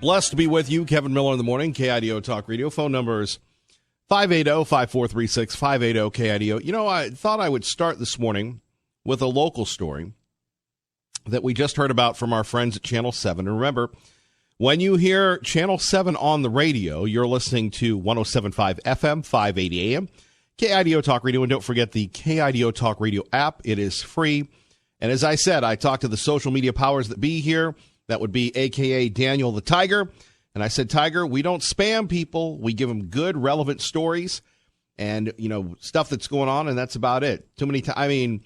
Blessed to be with you, Kevin Miller in the morning, KIDO Talk Radio. Phone numbers 580-5436, 580-KIDO. You know, I thought I would start this morning with a local story that we just heard about from our friends at Channel 7. And remember, when you hear Channel 7 on the radio, you're listening to 107.5 FM, 580 AM, KIDO Talk Radio. And don't forget the KIDO Talk Radio app. It is free. And as I said, I talked to the social media powers that be here. That would be a.k.a. Daniel the Tiger. And I said, Tiger, we don't spam people. We give them good, relevant stories and, you know, stuff that's going on, and that's about it. Too many times. I mean,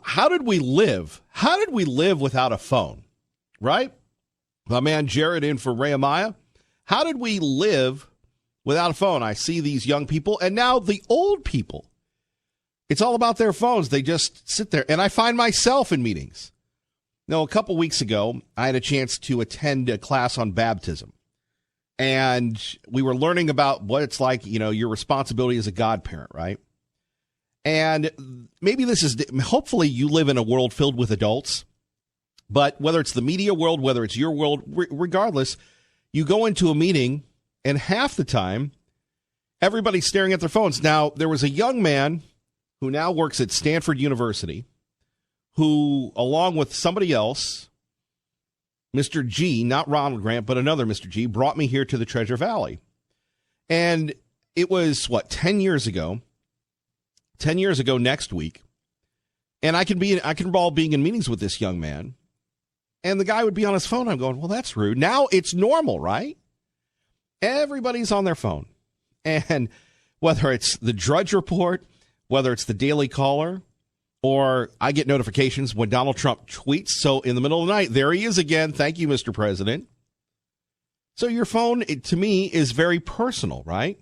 how did we live? How did we live without a phone, right? My man Jared in for Rehemiah. How did we live without a phone? I see these young people, and now the old people. It's all about their phones. They just sit there, and I find myself in meetings. Now, a couple weeks ago, I had a chance to attend a class on baptism. And we were learning about what it's like, you know, your responsibility as a godparent, right? And maybe hopefully you live in a world filled with adults. But whether it's the media world, whether it's your world, regardless, you go into a meeting and half the time, everybody's staring at their phones. Now, there was a young man who now works at Stanford University who, along with somebody else, Mr. G, not Ronald Grant, but another Mr. G, brought me here to the Treasure Valley. And it was, 10 years ago? 10 years ago next week. And I can recall being in meetings with this young man. And the guy would be on his phone. I'm going, well, that's rude. Now it's normal, right? Everybody's on their phone. And whether it's the Drudge Report, whether it's the Daily Caller, or I get notifications when Donald Trump tweets. So in the middle of the night, there he is again. Thank you, Mr. President. So your phone, to me, is very personal, right?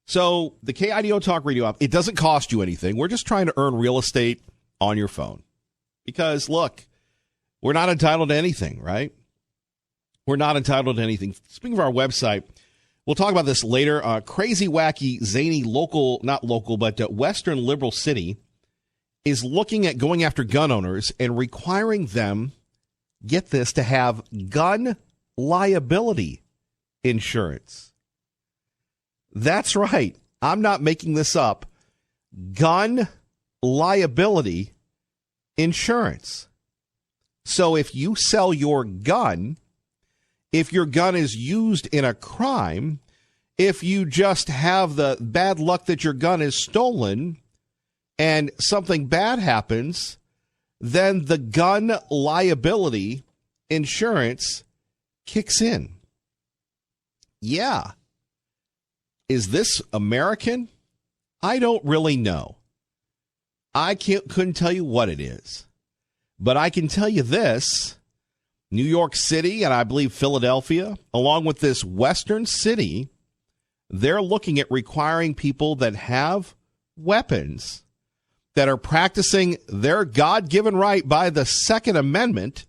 So the KIDO Talk Radio app, it doesn't cost you anything. We're just trying to earn real estate on your phone. Because, look, we're not entitled to anything, right? We're not entitled to anything. Speaking of our website, we'll talk about this later. Crazy, wacky, zany, Western liberal city is looking at going after gun owners and requiring them, get this, to have gun liability insurance. That's right. I'm not making this up. Gun liability insurance. So if you sell your gun, if your gun is used in a crime, if you just have the bad luck that your gun is stolen and something bad happens, then the gun liability insurance kicks in. Yeah. Is this American? I don't really know. I couldn't tell you what it is. But I can tell you this. New York City and I believe Philadelphia, along with this Western city, they're looking at requiring people that have weapons, that are practicing their God-given right by the Second Amendment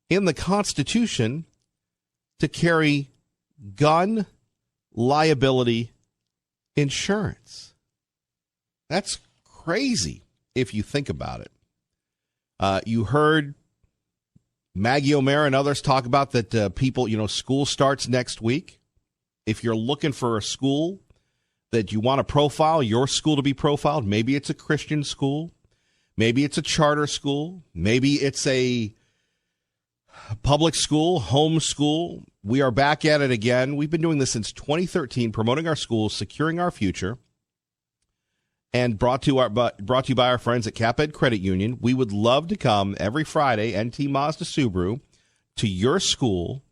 in the Constitution, to carry gun liability insurance. That's crazy if you think about it. You heard Maggie O'Meara and others talk about that people, school starts next week. If you're looking for a school that you want to profile, your school to be profiled, maybe it's a Christian school, maybe it's a charter school, maybe it's a public school, home school. We are back at it again. We've been doing this since 2013, promoting our schools, securing our future, and brought to you by our friends at CapEd Credit Union. We would love to come every Friday, NT Mazda Subaru, to your school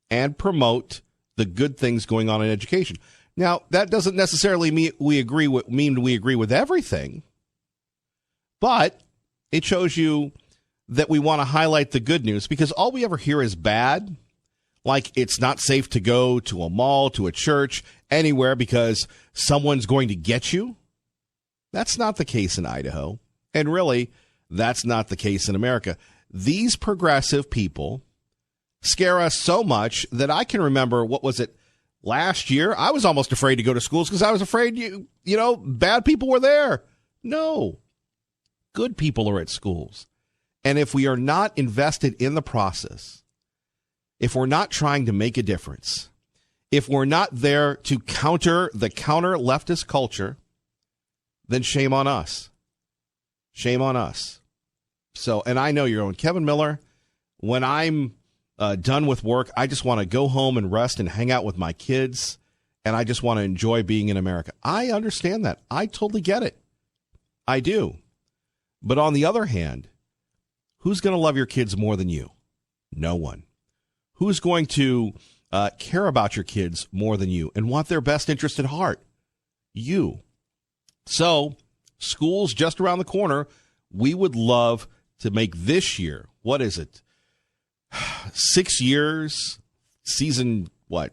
and promote the good things going on in education. Now, that doesn't necessarily mean we agree with everything, but it shows you that we want to highlight the good news, because all we ever hear is bad, like it's not safe to go to a mall, to a church, anywhere because someone's going to get you. That's not the case in Idaho, and really, that's not the case in America. These progressive people scare us so much that I can remember, last year, I was almost afraid to go to schools because I was afraid, bad people were there. No, good people are at schools. And if we are not invested in the process, if we're not trying to make a difference, if we're not there to counter the counter leftist culture, then shame on us. Shame on us. So, and I know you're going, Kevin Miller, when I'm done with work, I just want to go home and rest and hang out with my kids, and I just want to enjoy being in America. I understand that. I totally get it. I do. But on the other hand, who's going to love your kids more than you? No one. Who's going to care about your kids more than you and want their best interest at heart? You. So, school's just around the corner. We would love to make this year, what is it? 6 years, season, what?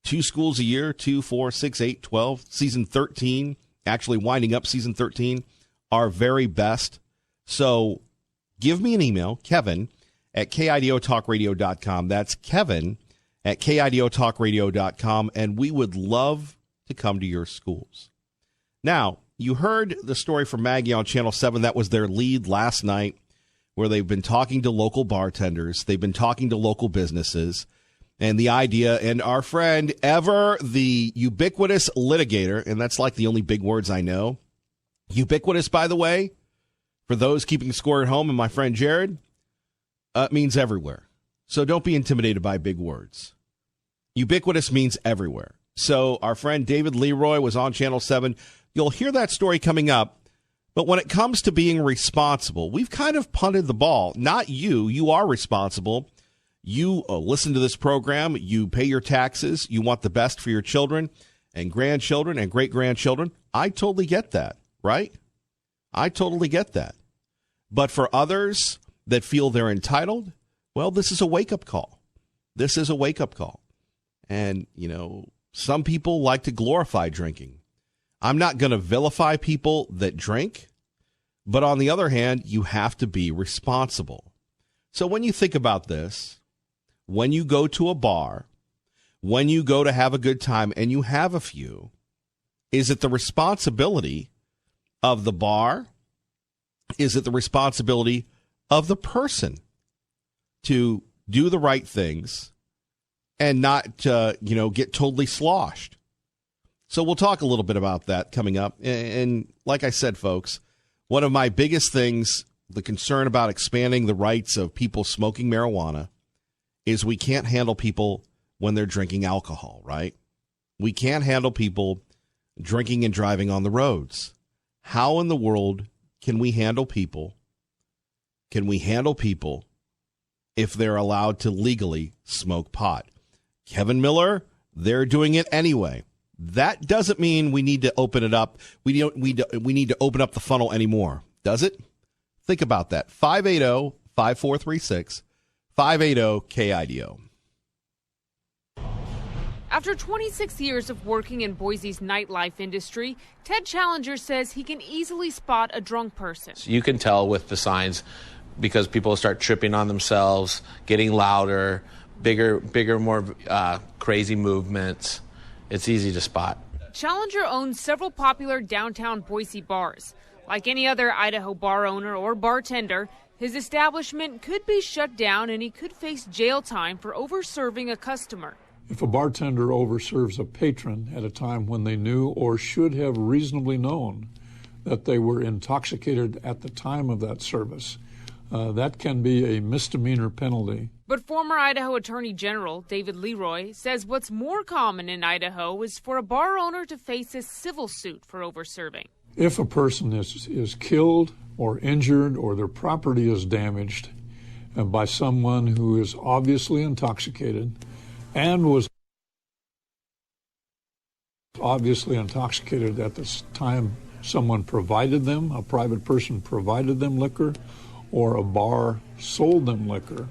2 schools a year, 2, 4, 6, 8, 12, season 13, actually winding up season 13, our very best. So give me an email, Kevin at KIDOTalkRadio.com. That's Kevin at KIDOTalkRadio.com, and we would love to come to your schools. Now, you heard the story from Maggie on Channel 7. That was their lead last night, where they've been talking to local bartenders. They've been talking to local businesses. And the idea, and our friend Ever, the ubiquitous litigator, and that's like the only big words I know. Ubiquitous, by the way, for those keeping score at home, and my friend Jared, means everywhere. So don't be intimidated by big words. Ubiquitous means everywhere. So our friend David Leroy was on Channel 7. You'll hear that story coming up. But when it comes to being responsible, we've kind of punted the ball. Not you. You are responsible. You listen to this program. You pay your taxes. You want the best for your children and grandchildren and great-grandchildren. I totally get that, right? I totally get that. But for others that feel they're entitled, well, this is a wake-up call. This is a wake-up call. And, you know, some people like to glorify drinking. I'm not going to vilify people that drink, but on the other hand, you have to be responsible. So when you think about this, when you go to a bar, when you go to have a good time and you have a few, is it the responsibility of the bar? Is it the responsibility of the person to do the right things and not, get totally sloshed? So we'll talk a little bit about that coming up. And like I said, folks, one of my biggest things, the concern about expanding the rights of people smoking marijuana, is we can't handle people when they're drinking alcohol, right? We can't handle people drinking and driving on the roads. How in the world can we handle people? Can we handle people if they're allowed to legally smoke pot? Kevin Miller, they're doing it anyway. That doesn't mean we need to open it up. We need to open up the funnel anymore, does it? Think about that. 580-5436, 580-KIDO. After 26 years of working in Boise's nightlife industry, Ted Challenger says he can easily spot a drunk person. You can tell with the signs because people start tripping on themselves, getting louder, bigger, more crazy movements. It's easy to spot. Challenger owns several popular downtown Boise bars. Like any other Idaho bar owner or bartender, his establishment could be shut down and he could face jail time for over-serving a customer. If a bartender overserves a patron at a time when they knew or should have reasonably known that they were intoxicated at the time of that service, that can be a misdemeanor penalty. But former Idaho Attorney General David Leroy says what's more common in Idaho is for a bar owner to face a civil suit for overserving. If a person is killed or injured or their property is damaged by someone who is obviously intoxicated and was obviously intoxicated at the time someone provided them, a private person provided them liquor, or a bar sold them liquor,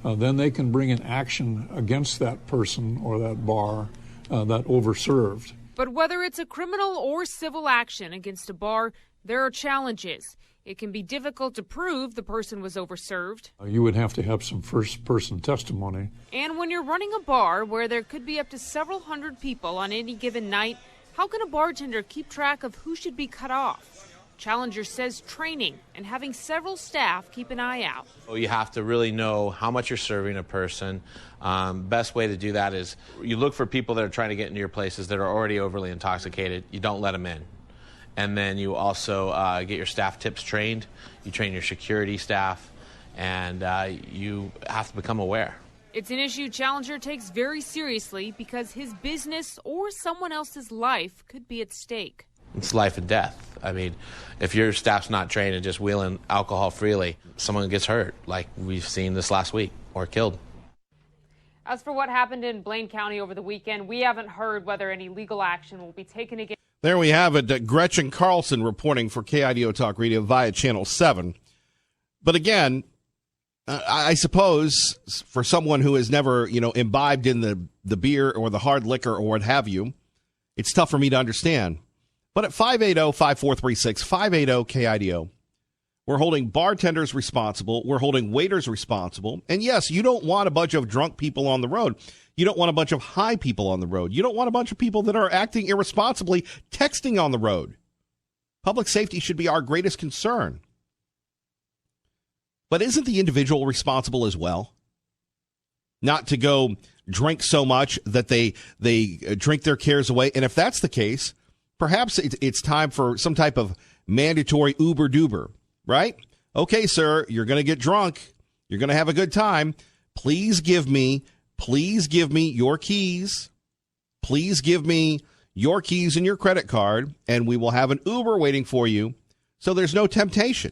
then they can bring an action against that person or that bar that overserved. But whether it's a criminal or civil action against a bar, there are challenges. It can be difficult to prove the person was overserved. You would have to have some first-person testimony. And when you're running a bar where there could be up to several hundred people on any given night, how can a bartender keep track of who should be cut off? Challenger says training and having several staff keep an eye out. You have to really know how much you're serving a person. Best way to do that is you look for people that are trying to get into your places that are already overly intoxicated. You don't let them in. And then you also get your staff tips trained. You train your security staff, and you have to become aware. It's an issue Challenger takes very seriously because his business or someone else's life could be at stake. It's life and death. I mean, if your staff's not trained and just wheeling alcohol freely, someone gets hurt, like we've seen this last week, or killed. As for what happened in Blaine County over the weekend, we haven't heard whether any legal action will be taken against. There we have it. Gretchen Carlson reporting for KIDO Talk Radio via Channel 7. But again, I suppose for someone who has never, imbibed in the beer or the hard liquor or what have you, it's tough for me to understand. But at 580-5436, 580-KIDO, we're holding bartenders responsible. We're holding waiters responsible. And yes, you don't want a bunch of drunk people on the road. You don't want a bunch of high people on the road. You don't want a bunch of people that are acting irresponsibly, texting on the road. Public safety should be our greatest concern. But isn't the individual responsible as well? Not to go drink so much that they drink their cares away. And if that's the case, perhaps it's time for some type of mandatory Uber-Duber, right? Okay, sir, you're going to get drunk. You're going to have a good time. Please give me your keys. Please give me your keys and your credit card, and we will have an Uber waiting for you so there's no temptation.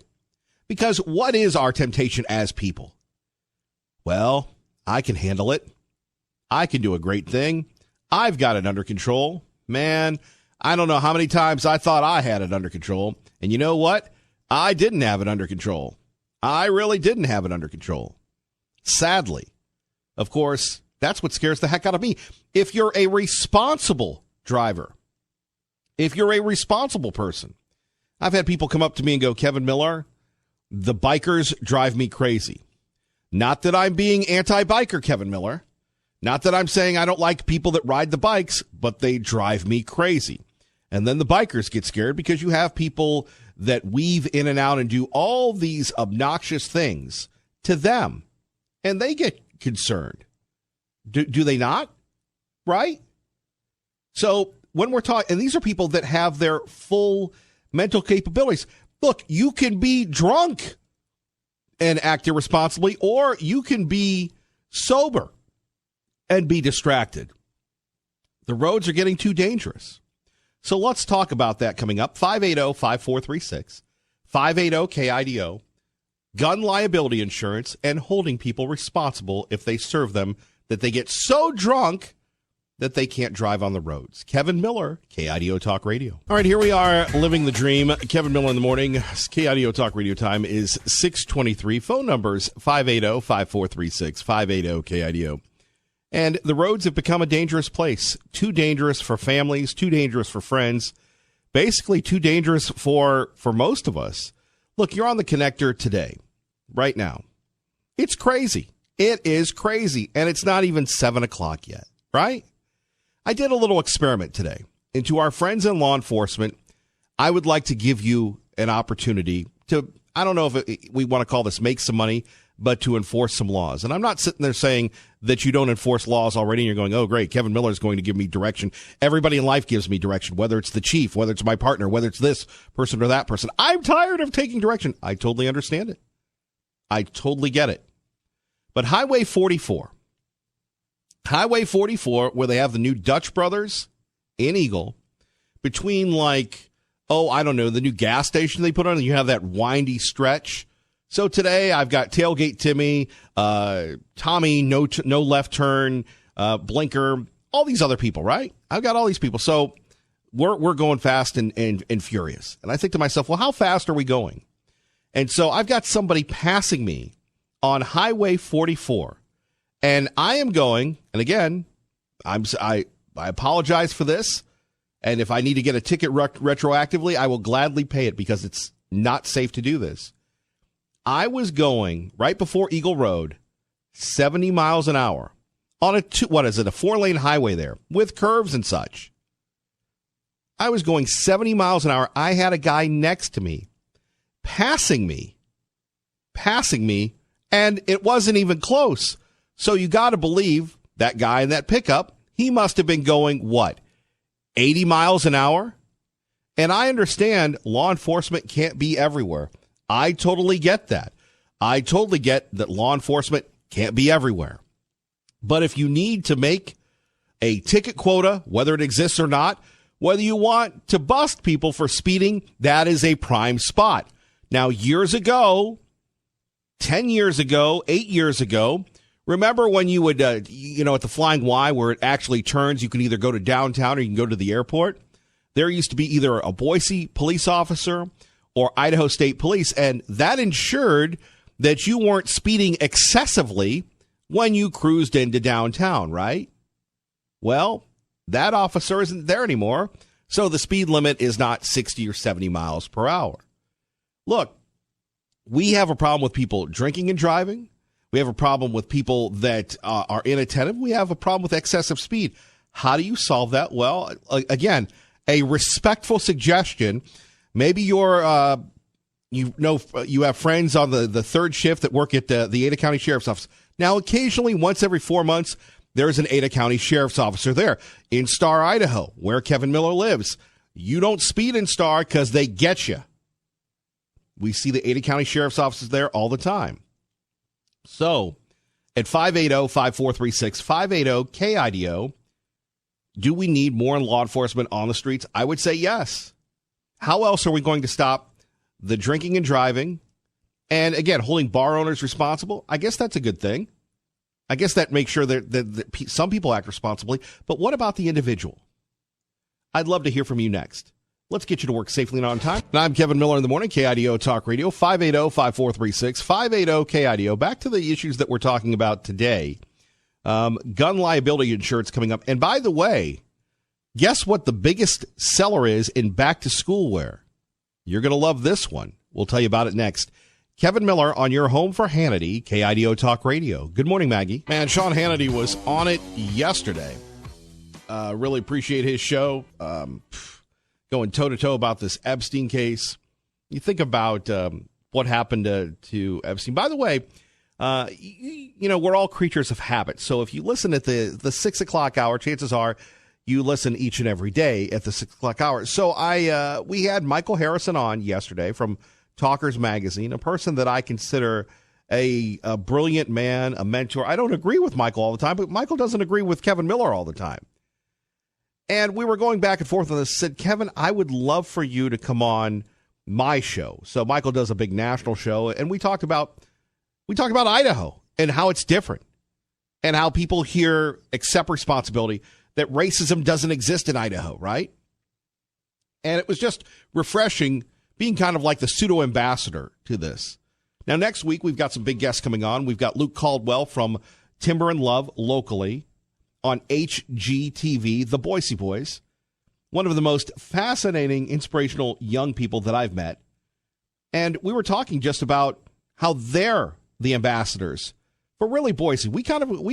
Because what is our temptation as people? Well, I can handle it. I can do a great thing. I've got it under control. Man, I don't know how many times I thought I had it under control. And you know what? I didn't have it under control. I really didn't have it under control. Sadly. Of course, that's what scares the heck out of me. If you're a responsible driver, if you're a responsible person, I've had people come up to me and go, Kevin Miller, the bikers drive me crazy. Not that I'm being anti-biker, Kevin Miller. Not that I'm saying I don't like people that ride the bikes, but they drive me crazy. And then the bikers get scared because you have people that weave in and out and do all these obnoxious things to them. And they get concerned. Do they not? Right? So when we're talking, and these are people that have their full mental capabilities. Look, you can be drunk and act irresponsibly, or you can be sober and be distracted. The roads are getting too dangerous. So let's talk about that coming up. 580-5436, 580-KIDO, gun liability insurance, and holding people responsible if they serve them that they get so drunk that they can't drive on the roads. Kevin Miller, KIDO Talk Radio. All right, here we are, living the dream. Kevin Miller in the morning. KIDO Talk Radio time is 6:23. Phone numbers 580-5436, 580-KIDO. And the roads have become a dangerous place. Too dangerous for families, too dangerous for friends, basically too dangerous for most of us. Look, you're on the connector today, right now. It's crazy. It is crazy. And it's not even 7 o'clock yet, right? I did a little experiment today. And to our friends in law enforcement, I would like to give you an opportunity to, I don't know if we want to call this make some money, but to enforce some laws. And I'm not sitting there saying that you don't enforce laws already and you're going, oh, great, Kevin Miller is going to give me direction. Everybody in life gives me direction, whether it's the chief, whether it's my partner, whether it's this person or that person. I'm tired of taking direction. I totally understand it. I totally get it. But Highway 44, where they have the new Dutch Brothers in Eagle, between the new gas station they put on, and you have that windy stretch. So today I've got Tailgate Timmy, Tommy, no left turn, Blinker, all these other people, right? I've got all these people. So we're going fast and furious. And I think to myself, well, how fast are we going? And so I've got somebody passing me on Highway 44. And I am going, and again, I apologize for this. And if I need to get a ticket retroactively, I will gladly pay it because it's not safe to do this. I was going right before Eagle Road, 70 miles an hour on a 4-lane highway there with curves and such. I was going 70 miles an hour. I had a guy next to me, passing me, and it wasn't even close. So you got to believe that guy in that pickup, he must have been going, 80 miles an hour? And I understand law enforcement can't be everywhere. I totally get that. I totally get that law enforcement can't be everywhere. But if you need to make a ticket quota, whether it exists or not, whether you want to bust people for speeding, that is a prime spot. Now, years ago, 10 years ago, 8 years ago, remember when you would, at the Flying Y where it actually turns, you can either go to downtown or you can go to the airport? There used to be either a Boise police officer or Idaho State Police, and that ensured that you weren't speeding excessively when you cruised into downtown, right? Well, that officer isn't there anymore, so the speed limit is not 60 or 70 miles per hour. Look, we have a problem with people drinking and driving. We have a problem with people that are inattentive. We have a problem with excessive speed. How do you solve that? Well, again, a respectful suggestion. Maybe you have friends on the third shift that work at the Ada County Sheriff's Office. Now, occasionally, once every 4 months, there's an Ada County Sheriff's Officer there. In Star, Idaho, where Kevin Miller lives, you don't speed in Star because they get you. We see the Ada County Sheriff's Offices there all the time. So, at 580-5436, 580-KIDO, do we need more law enforcement on the streets? I would say yes. How else are we going to stop the drinking and driving? And again, holding bar owners responsible? I guess that's a good thing. I guess that makes sure that some people act responsibly. But what about the individual? I'd love to hear from you next. Let's get you to work safely and on time. And I'm Kevin Miller in the morning, KIDO Talk Radio, 580-5436, 580-KIDO. Back to the issues that we're talking about today. Gun liability insurance coming up. And by the way, guess what the biggest seller is in back-to-school wear? You're going to love this one. We'll tell you about it next. Kevin Miller on your home for Hannity, KIDO Talk Radio. Good morning, Maggie. Man, Sean Hannity was on it yesterday. Really appreciate his show. Going toe-to-toe about this Epstein case. You think about what happened to Epstein. By the way, we're all creatures of habit. So if you listen at the 6 o'clock hour, chances are you listen each and every day at the 6 o'clock hour. So we had Michael Harrison on yesterday from Talkers Magazine, a person that I consider a brilliant man, a mentor. I don't agree with Michael all the time, but Michael doesn't agree with Kevin Miller all the time. And we were going back and forth on this. Said, Kevin, I would love for you to come on my show. So Michael does a big national show, and we talked about Idaho and how it's different and how people here accept responsibility, that racism doesn't exist in Idaho, right? And it was just refreshing being kind of like the pseudo-ambassador to this. Now, next week, we've got some big guests coming on. We've got Luke Caldwell from Timber and Love locally on HGTV, the Boise Boys, one of the most fascinating, inspirational young people that I've met. And we were talking just about how they're the ambassadors for really Boise. We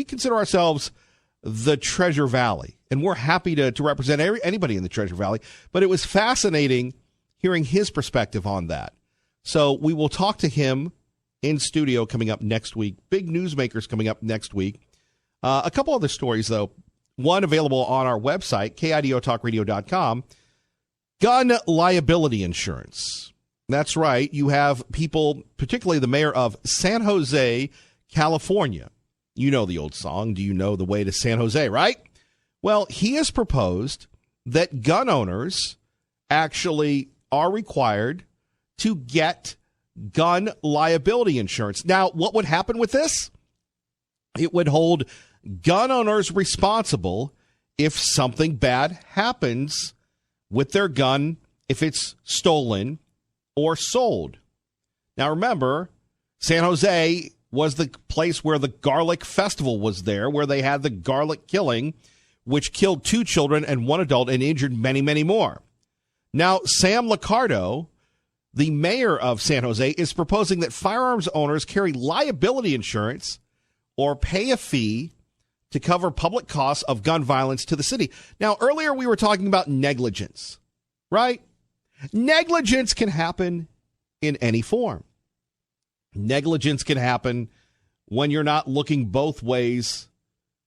consider ourselves the Treasure Valley, and we're happy to represent anybody in the Treasure Valley. But it was fascinating hearing his perspective on that. So we will talk to him in studio coming up next week. Big newsmakers coming up next week. A couple other stories, though. One available on our website, KIDOTalkRadio.com. Gun liability insurance. That's right. You have people, particularly the mayor of San Jose, California. You know the old song, Do You Know the Way to San Jose, right? Well, he has proposed that gun owners actually are required to get gun liability insurance. Now, what would happen with this? It would hold gun owners responsible if something bad happens with their gun, if it's stolen or sold. Now, remember, San Jose was the place where the Garlic Festival was there, where they had the garlic killing, which killed 2 children and 1 adult and injured many, many more. Now, Sam Liccardo, the mayor of San Jose, is proposing that firearms owners carry liability insurance or pay a fee to cover public costs of gun violence to the city. Now, earlier we were talking about negligence. right? Negligence can happen in any form. Negligence can happen when you're not looking both ways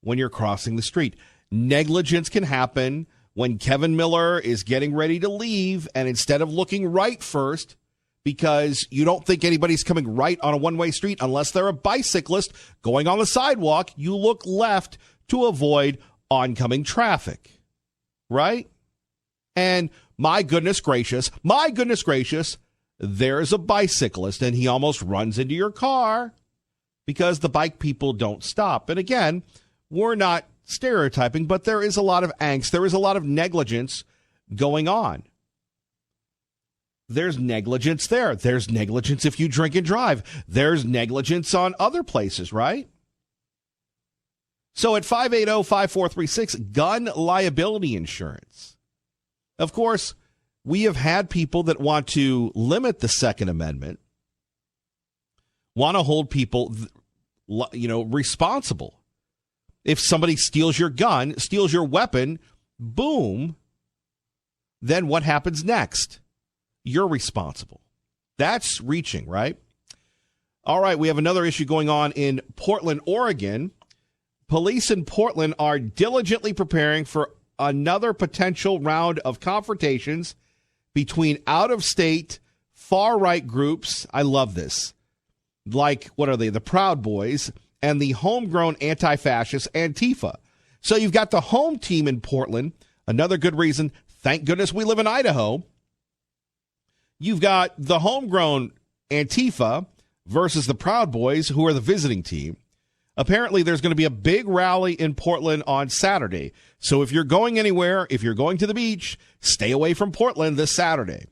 when you're crossing the street. Negligence can happen when Kevin Miller is getting ready to leave, and instead of looking right first, because you don't think anybody's coming right on a one-way street unless they're a bicyclist going on the sidewalk, you look left to avoid oncoming traffic, right? And my goodness gracious, there's a bicyclist and he almost runs into your car because the bike people don't stop. And again, we're not stereotyping, but there is a lot of angst. There is a lot of negligence going on. There's negligence there. There's negligence if you drink and drive. There's negligence on other places, right? So at 580-5436, gun liability insurance. Of course, we have had people that want to limit the Second Amendment, want to hold people, responsible. If somebody steals your gun, steals your weapon, boom, then what happens next? You're responsible. That's reaching, right? All right, we have another issue going on in Portland, Oregon. Police in Portland are diligently preparing for another potential round of confrontations between out-of-state far-right groups. I love this. Like, what are they? The Proud Boys and the homegrown anti-fascist Antifa. So you've got the home team in Portland. Another good reason. Thank goodness we live in Idaho. You've got the homegrown Antifa versus the Proud Boys, who are the visiting team. Apparently, there's going to be a big rally in Portland on Saturday. So if you're going anywhere, if you're going to the beach, stay away from Portland this Saturday.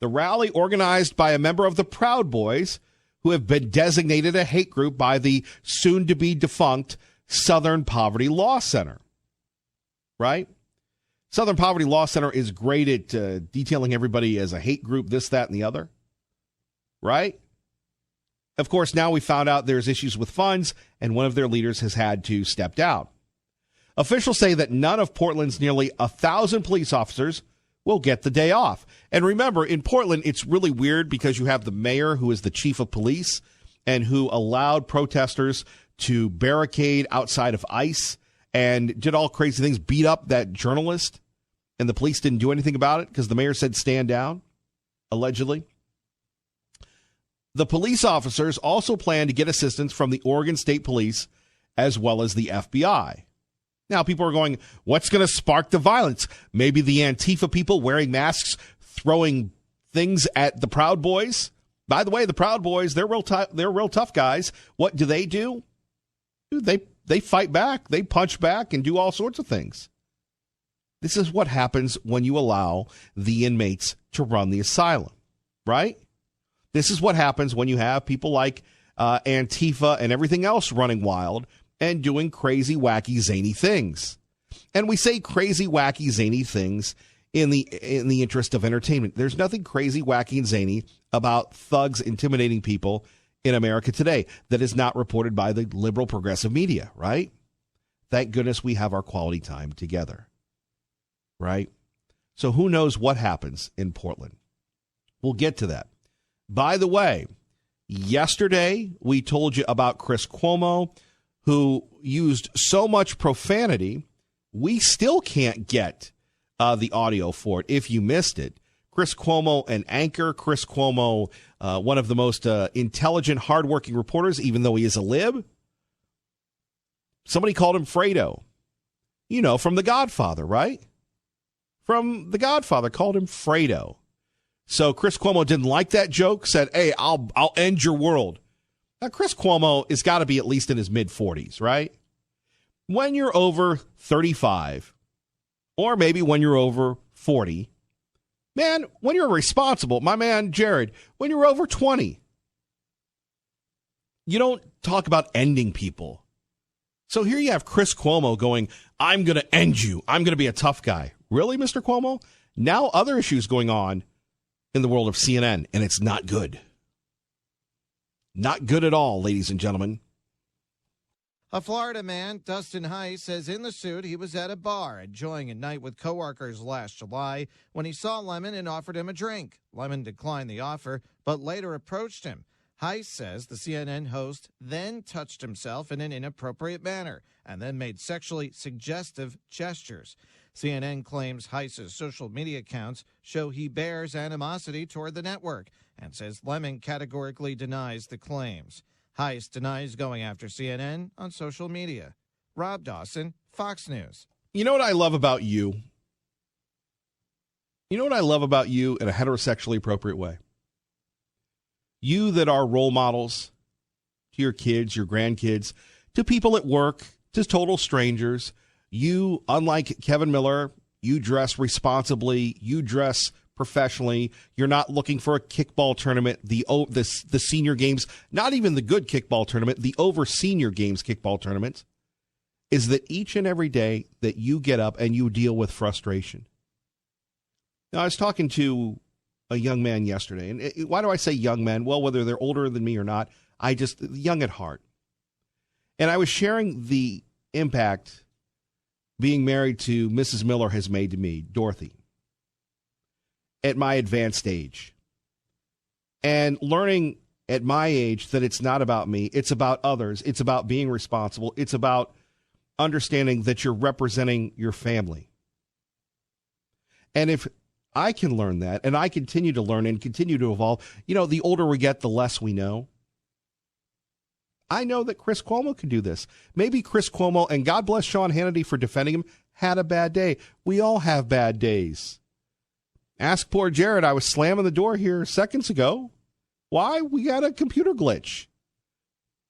The rally, organized by a member of the Proud Boys, who have been designated a hate group by the soon-to-be defunct Southern Poverty Law Center. Right? Southern Poverty Law Center is great at detailing everybody as a hate group, this, that, and the other. Right? Of course, now we found out there's issues with funds, and one of their leaders has had to step down. Officials say that none of Portland's nearly 1,000 police officers will get the day off. And remember, in Portland, it's really weird because you have the mayor, who is the chief of police, and who allowed protesters to barricade outside of ICE and did all crazy things, beat up that journalist, and the police didn't do anything about it because the mayor said stand down, allegedly. The police officers also plan to get assistance from the Oregon State Police as well as the FBI. Now, people are going, what's going to spark the violence? Maybe the Antifa people wearing masks, throwing things at the Proud Boys? By the way, the Proud Boys, they're real tough guys. What do? Dude, they fight back. They punch back and do all sorts of things. This is what happens when you allow the inmates to run the asylum, right? This is what happens when you have people like Antifa and everything else running wild and doing crazy, wacky, zany things. And we say crazy, wacky, zany things in the interest of entertainment. There's nothing crazy, wacky, and zany about thugs intimidating people in America today that is not reported by the liberal progressive media, right? Thank goodness we have our quality time together, right? So who knows what happens in Portland? We'll get to that. By the way, yesterday we told you about Chris Cuomo, who used so much profanity, we still can't get the audio for it. If you missed it, Chris Cuomo, an anchor, Chris Cuomo, one of the most intelligent, hardworking reporters, even though he is a lib. Somebody called him Fredo. You know, from The Godfather, right? From The Godfather, called him Fredo. So Chris Cuomo didn't like that joke, said, hey, I'll end your world. Now, Chris Cuomo has got to be at least in his mid-40s, right? When you're over 35, or maybe when you're over 40, man, when you're responsible, my man Jared, when you're over 20, you don't talk about ending people. So here you have Chris Cuomo going, I'm going to end you. I'm going to be a tough guy. Really, Mr. Cuomo? Now other issues going on in the world of CNN, and it's not good. Not good at all, ladies and gentlemen. A Florida man, Dustin Heiss, says in the suit he was at a bar enjoying a night with coworkers last July when he saw Lemon and offered him a drink. Lemon declined the offer, but later approached him. Heiss says the CNN host then touched himself in an inappropriate manner and then made sexually suggestive gestures. CNN claims Heiss's social media accounts show he bears animosity toward the network and says Lemon categorically denies the claims. Heiss denies going after CNN on social media. Rob Dawson, Fox News. You know what I love about you? You know what I love about you in a heterosexually appropriate way? You that are role models to your kids, your grandkids, to people at work, to total strangers. You, unlike Kevin Miller, you dress responsibly, you dress professionally. You're not looking for a kickball tournament, the senior games, not even the good kickball tournament, the over senior games kickball tournament, is that each and every day that you get up and you deal with frustration. Now, I was talking to a young man yesterday, and why do I say young men? Well, whether they're older than me or not, young at heart. And I was sharing the impact being married to Mrs. Miller has made to me, Dorothy, at my advanced age. And learning at my age that it's not about me, it's about others, it's about being responsible, it's about understanding that you're representing your family. And if I can learn that, and I continue to learn and continue to evolve, the older we get, the less we know. I know that Chris Cuomo can do this. Maybe Chris Cuomo, and God bless Sean Hannity for defending him, had a bad day. We all have bad days. Ask poor Jared. I was slamming the door here seconds ago. Why? We got a computer glitch.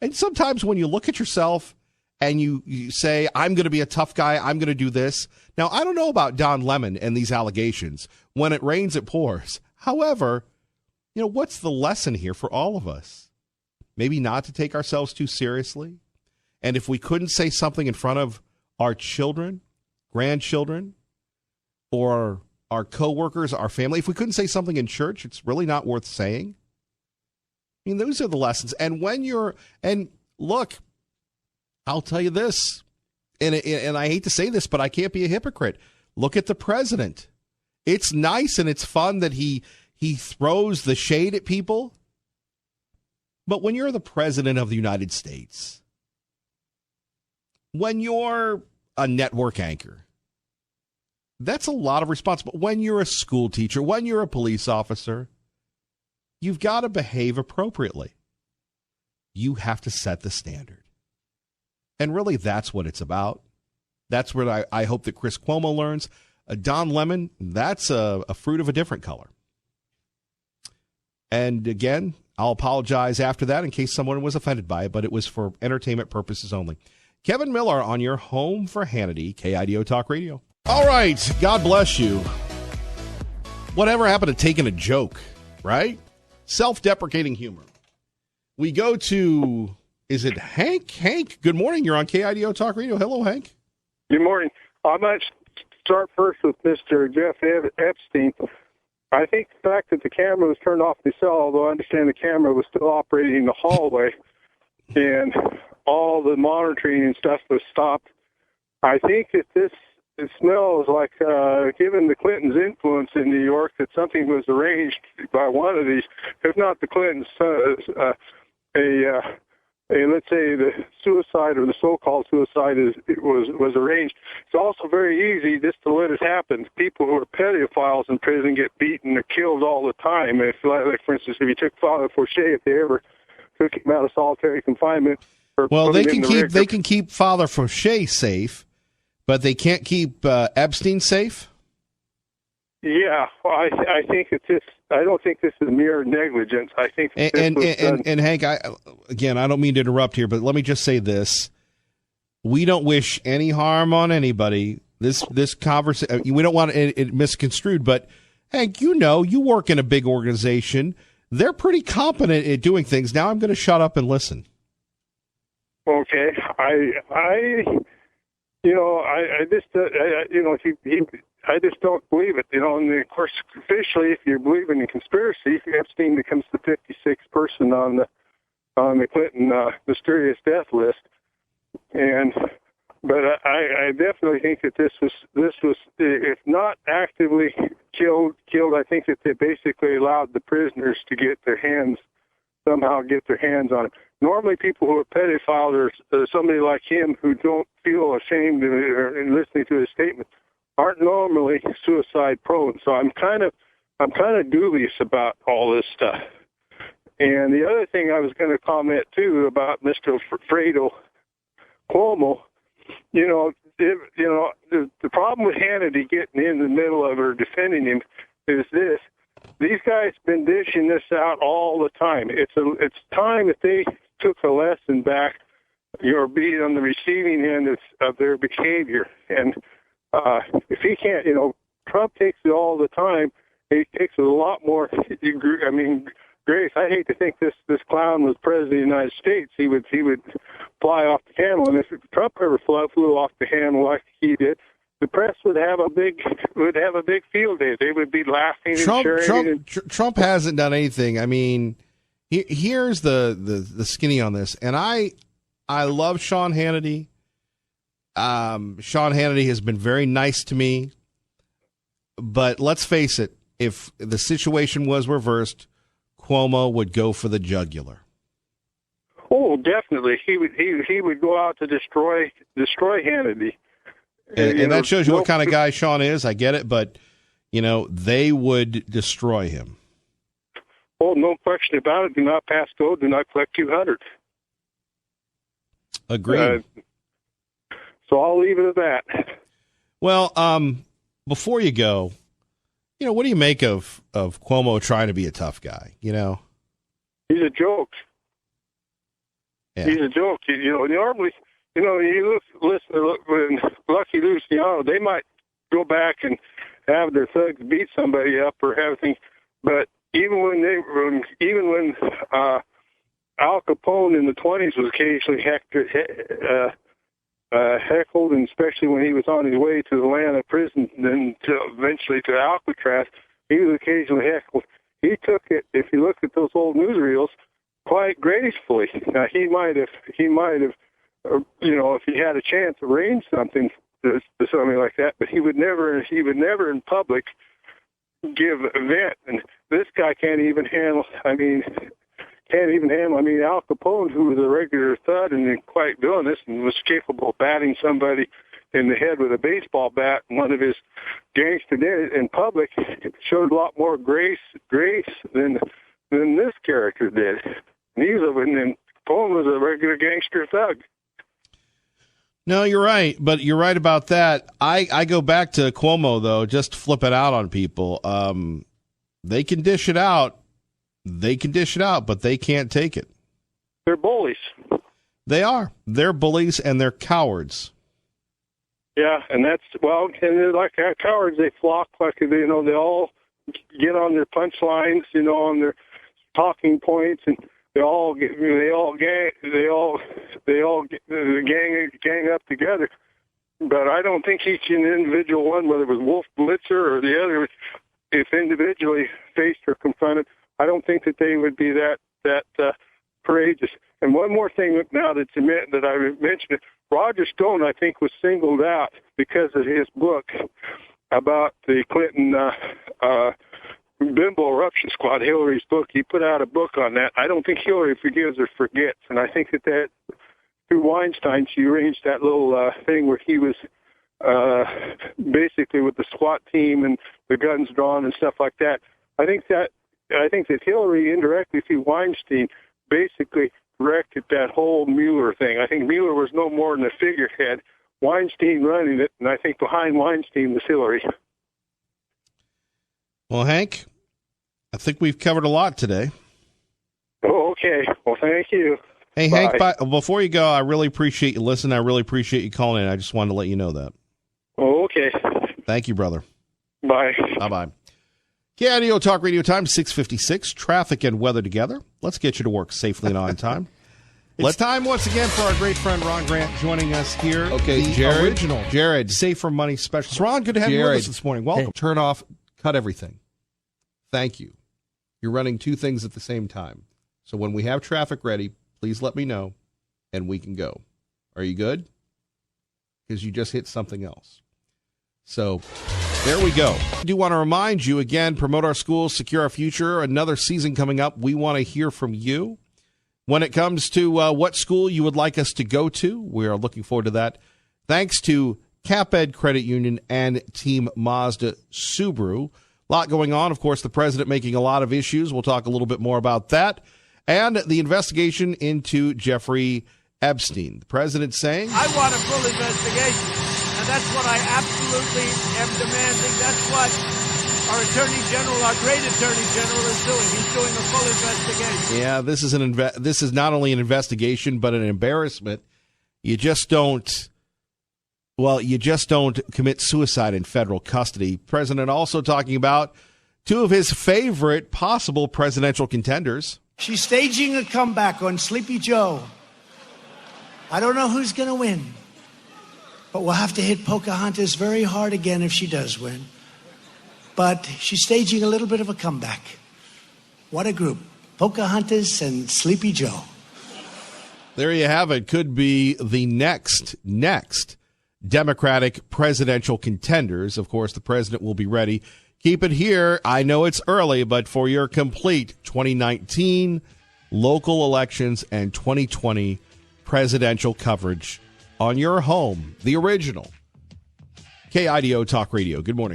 And sometimes when you look at yourself and you say, I'm going to be a tough guy, I'm going to do this. Now, I don't know about Don Lemon and these allegations. When it rains, it pours. However, what's the lesson here for all of us? Maybe not to take ourselves too seriously. And if we couldn't say something in front of our children, grandchildren, or our coworkers, our family, if we couldn't say something in church, it's really not worth saying. I mean, those are the lessons. And look, I'll tell you this, and I hate to say this, but I can't be a hypocrite. Look at the president. It's nice and it's fun that he throws the shade at people. But when you're the president of the United States, when you're a network anchor, that's a lot of responsibility. When you're a school teacher, when you're a police officer, you've got to behave appropriately. You have to set the standard. And really, that's what it's about. That's what I hope that Chris Cuomo learns. Don Lemon, that's a fruit of a different color. And again, I'll apologize after that in case someone was offended by it, but it was for entertainment purposes only. Kevin Miller on your home for Hannity, KIDO Talk Radio. All right, God bless you. Whatever happened to taking a joke, right? Self-deprecating humor. We go to, is it Hank? Hank, good morning. You're on KIDO Talk Radio. Hello, Hank. Good morning. I might start first with Mr. Jeff Epstein. I think the fact that the camera was turned off in the cell, although I understand the camera was still operating in the hallway, and all the monitoring and stuff was stopped, I think that it smells like, given the Clintons' influence in New York, that something was arranged by one of these, if not the Clintons, let's say the suicide or the so-called suicide was arranged. It's also very easy just to let it happen. People who are pedophiles in prison get beaten or killed all the time. If, like for instance, if you took Father Fauché, if they ever took him out of solitary confinement, they can keep Father Fauché safe, but they can't keep Epstein safe. Yeah, well, I think it's just. I don't think this is mere negligence. I think and Hank, I don't mean to interrupt here, but let me just say this: we don't wish any harm on anybody. This conversation, we don't want it misconstrued. But Hank, you work in a big organization. They're pretty competent at doing things. Now I'm going to shut up and listen. Okay, I just don't believe it, and of course, officially, if you're believing in conspiracy, Epstein becomes the 56th person on the Clinton mysterious death list. But I definitely think that this was if not actively killed. I think that they basically allowed the prisoners to get their hands on him. Normally, people who are pedophiles or somebody like him who don't feel ashamed in listening to his statement aren't normally suicide prone. So I'm kind of dubious about all this stuff. And the other thing I was going to comment too about Mr. Fredo Cuomo, the problem with Hannity getting in the middle of or defending him is this: these guys been dishing this out all the time. It's time that they took a lesson back, being on the receiving end of their behavior. And if he can't, Trump takes it all the time. He takes it a lot more. Grace, I hate to think this clown was president of the United States. He would fly off the handle, and if Trump ever flew off the handle like he did, the press would have a big field day. They would be laughing and cheering. Trump hasn't done anything. I mean, here's the skinny on this, and I love Sean Hannity. Sean Hannity has been very nice to me, but let's face it: if the situation was reversed, Cuomo would go for the jugular. Oh, definitely. He would go out to destroy Hannity. And that shows you what kind of guy Sean is. I get it, but they would destroy him. Oh, no question about it. Do not pass go. Do not collect 200. Agreed. So I'll leave it at that. Well, before you go, what do you make of Cuomo trying to be a tough guy? He's a joke. Yeah. He's a joke. Normally, you listen when Lucky Luciano, they might go back and have their thugs beat somebody up or everything. But even when Al Capone in the 20s was occasionally heckled, and especially when he was on his way to the Atlanta prison, then eventually to Alcatraz, he was occasionally heckled. He took it, if you look at those old newsreels, quite gracefully. Now he might have, if he had a chance, arranged something like that, but he would never in public give a vent. And this guy can't even handle. Al Capone, who was a regular thud and quite villainous and was capable of batting somebody in the head with a baseball bat, one of his gangster did in public, showed a lot more grace than this character did. And Capone was a regular gangster thug. No, you're right, but you're right about that. I go back to Cuomo, though, just to flip it out on people. They can dish it out. But they can't take it. They're bullies. They are. They're bullies, and they're cowards. Yeah, and they're like cowards. They flock like they all get on their punchlines, on their talking points, and they all gang up together. But I don't think each individual one, whether it was Wolf Blitzer or the other, if individually faced or confronted, I don't think that they would be that courageous. And one more thing now that I mentioned it, Roger Stone, I think, was singled out because of his book about the Clinton Bimbo Eruption Squad, Hillary's book. He put out a book on that. I don't think Hillary forgives or forgets, and I think that through Weinstein, she arranged that little thing where he was basically with the SWAT team and the guns drawn and stuff like that. I think that Hillary indirectly through Weinstein basically directed that whole Mueller thing. I think Mueller was no more than a figurehead, Weinstein running it, and I think behind Weinstein was Hillary. Well, Hank, I think we've covered a lot today. Oh, okay. Well, thank you. Hey, Bye. Hank, before you go, I really appreciate you listening. I really appreciate you calling in. I just wanted to let you know that. Oh, okay. Thank you, brother. Bye. Bye-bye. KIDO Talk Radio time, 6:56. Traffic and weather together. Let's get you to work safely and on time. It's time once again for our great friend Ron Grant joining us here. Okay, the original Jared Save for Money specialist. Ron, good to have you with us this morning. Welcome. Hey. Turn off, cut everything. Thank you. You're running two things at the same time. So when we have traffic ready, please let me know, and we can go. Are you good? Because you just hit something else. So there we go. I do want to remind you, again, promote our schools, secure our future. Another season coming up. We want to hear from you. When it comes to what school you would like us to go to, we are looking forward to that. Thanks to CapEd Credit Union and Team Mazda Subaru. A lot going on. Of course, the president making a lot of issues. We'll talk a little bit more about that. And the investigation into Jeffrey Epstein. The president saying, I want a full investigation. And that's what I absolutely am demanding. That's what our Attorney General, our great Attorney General, is doing. He's doing a full investigation. Yeah, this is not only an investigation, but an embarrassment. You just don't commit suicide in federal custody. President also talking about two of his favorite possible presidential contenders. She's staging a comeback on Sleepy Joe. I don't know who's going to win, but we'll have to hit Pocahontas very hard again if she does win. But she's staging a little bit of a comeback. What a group. Pocahontas and Sleepy Joe. There you have it. Could be the next Democratic presidential contenders. Of course, the president will be ready. Keep it here. I know it's early, but for your complete 2019 local elections and 2020 presidential coverage on your home, the original KIDO Talk Radio. Good morning.